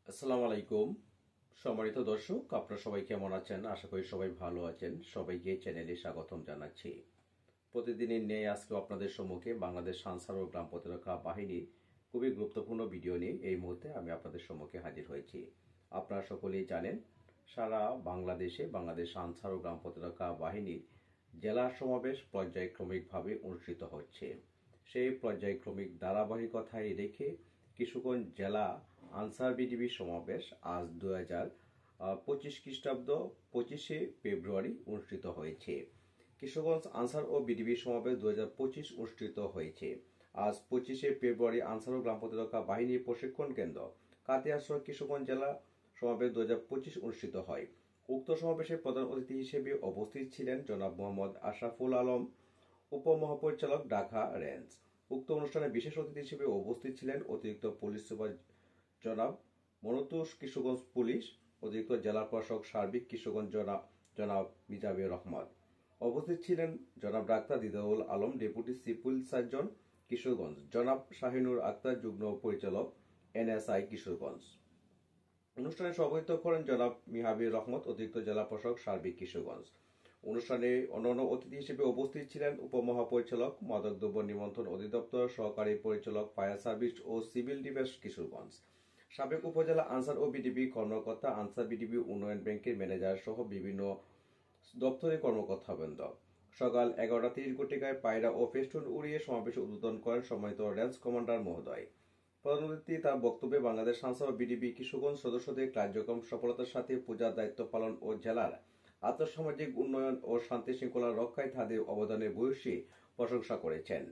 আসসালামু আলাইকুম। সম্মানিত দর্শক, আপনারা সবাই কেমন আছেন? আশা করি সবাই ভালো আছেন। সবাইকে চ্যানেলে স্বাগতম জানাচ্ছি। প্রতিদিনের ন্যায় আজকে আপনাদের সম্মুখে বাংলাদেশ আনসার ও গ্রাম প্রতিরক্ষা বাহিনীর খুবই গুরুত্বপূর্ণ ভিডিও নিয়ে এই মুহূর্তে আমি আপনাদের সম্মুখে হাজির হয়েছি। আপনারা সকলেই জানেন, সারা বাংলাদেশে বাংলাদেশ আনসার ও গ্রাম প্রতিরক্ষা বাহিনীর জেলা সমাবেশ পর্যায়ক্রমিকভাবে অনুষ্ঠিত হচ্ছে। সেই পর্যায়ক্রমিক ধারাবাহিকতায় রেখে কিশোরগঞ্জ জেলা আনসার বিডিবি সমাবেশ আজ 2025 খ্রিস্টাব্দ 25শে ফেব্রুয়ারি অনুষ্ঠিত হয়েছে। কিশোরগঞ্জ আনসার ও বিডিবি সমাবেশ 2025 অনুষ্ঠিত হয়েছে। আজ 25শে ফেব্রুয়ারি আনসার ও গ্রাম প্রতিরক্ষা বাহিনীর প্রশিক্ষণ কেন্দ্র কাতিয়ারচর কিশোরগঞ্জ জেলা সমাবেশ 2025 অনুষ্ঠিত হয়। উক্ত সমাবেশে প্রধান অতিথি হিসেবে উপস্থিত ছিলেন জনাব মোহাম্মদ আশরাফুল আলম, উপমহাপরিচালক, ঢাকা রেঞ্জ। উক্ত অনুষ্ঠানে বিশেষ অতিথি হিসেবে উপস্থিত ছিলেন অতিরিক্ত পুলিশ সুপার জনাব মনতুষ, কিশোরগঞ্জ পুলিশ অতিরিক্ত জেলা প্রশাসক সার্বিক কিশোরগঞ্জ জনাব মিজানুর রহমান। উপস্থিত ছিলেন জনাব doctor Didarul Alam, deputy civil surgeon Kishoreganj, জনাব শাহিনুর আক্তার, যুগ্ম পরিচালক এনএসআই কিশোরগঞ্জ। অনুষ্ঠানে সভাপতিত্ব করেন জনাব মিহাবির রহমত, অতিরিক্ত জেলা প্রশাসক সার্বিক কিশোরগঞ্জ। অনুষ্ঠানে অন্যান্য অতিথি হিসেবে উপস্থিত ছিলেন উপমহাপরিচালক, মাদকদ্রব্য নিয়ন্ত্রণ অধিদপ্তর, সহকারী পরিচালক, ফায়ার সার্ভিস ও সিভিল ডিফেন্স কিশোরগঞ্জ, সাবেক উপজেলা আনসার ও বিডিবি কর্মকর্তা, আনসার বিডিবি উন্নয়ন ব্যাংকের ম্যানেজার সহ বিভিন্ন দপ্তরের কর্মকর্তাবৃন্দ। সকাল 11:30 পায়রা ও ফেস্টুন উড়িয়ে সমাবেশ উদ্বোধন করেন সম্মানিত রেঞ্জ কমান্ডার মহোদয়। প্রধান অতিথি তার বক্তব্যে বাংলাদেশ আনসার ও বিডিবি কিশোরগঞ্জ সদস্যদের কার্যক্রম সফলতার সাথে পূজার দায়িত্ব পালন ও জেলার আর্থসামাজিক উন্নয়ন ও শান্তি শৃঙ্খলা রক্ষায় তাদের অবদানের ভূয়সী প্রশংসা করেছেন।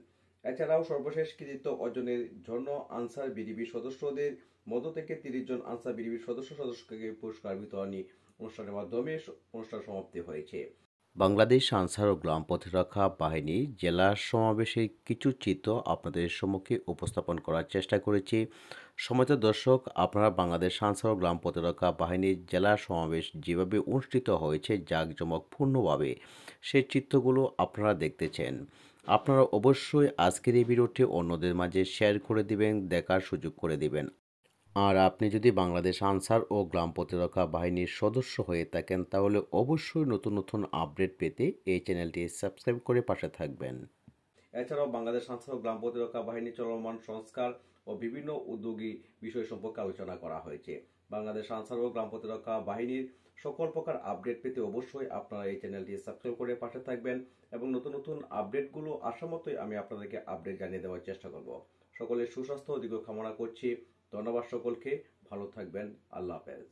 এছাড়াও সর্বশেষ কৃতিত্ব অর্জনের জন্য আনসার বিডিবি সদস্যদের মধ্য থেকে 30 জন আনসার বিডিবির সদস্যকে পুরস্কার বিতরণী অনুষ্ঠানের মাধ্যমে অনুষ্ঠান সমাপ্তি হয়েছে। বাংলাদেশ আনসার ও গ্রাম প্রতিরক্ষা বাহিনী জেলা সমাবেশের কিছু চিত্র আপনাদের সম্মুখে উপস্থাপন করার চেষ্টা করেছি। সম্মানিত দর্শক, আপনারা বাংলাদেশ আনসার ও গ্রাম প্রতিরক্ষা বাহিনীর জেলা সমাবেশ যেভাবে অনুষ্ঠিত হয়েছে জাঁকজমকপূর্ণভাবে, সেই চিত্রগুলো আপনারা দেখতেছেন। আপনারা অবশ্যই আজকের এই ভিডিওটি অন্যদের মাঝে শেয়ার করে দিবেন, দেখার সুযোগ করে দিবেন। আর আপনি যদি বাংলাদেশ আনসার ও গ্রাম প্রতিরক্ষা বাহিনীর সদস্য হয়ে থাকেন, তাহলে অবশ্যই নতুন নতুন আপডেট পেতে এই চ্যানেলটি সাবস্ক্রাইব করে পাশে থাকবেন। এছাড়াও বাংলাদেশ আনসার ও গ্রাম প্রতিরক্ষা বাহিনী চলমান সংস্কার ও বিভিন্ন উদ্যোগী বিষয় সম্পর্কে আলোচনা করা হয়েছে। বাংলাদেশ আনসার ও গ্রাম প্রতিরক্ষা বাহিনীর সকল প্রকার আপডেট পেতে অবশ্যই আপনারা এই চ্যানেলটি সাবস্ক্রাইব করে পাশে থাকবেন এবং নতুন নতুন আপডেটগুলো আসা মতোই আমি আপনাদেরকে আপডেট জানিয়ে দেওয়ার চেষ্টা করব। সকলের সুস্বাস্থ্য ও দীর্ঘ কামনা করছি। ধন্যবাদ সকলকে। ভালো থাকবেন। আল্লাহ হাফেজ।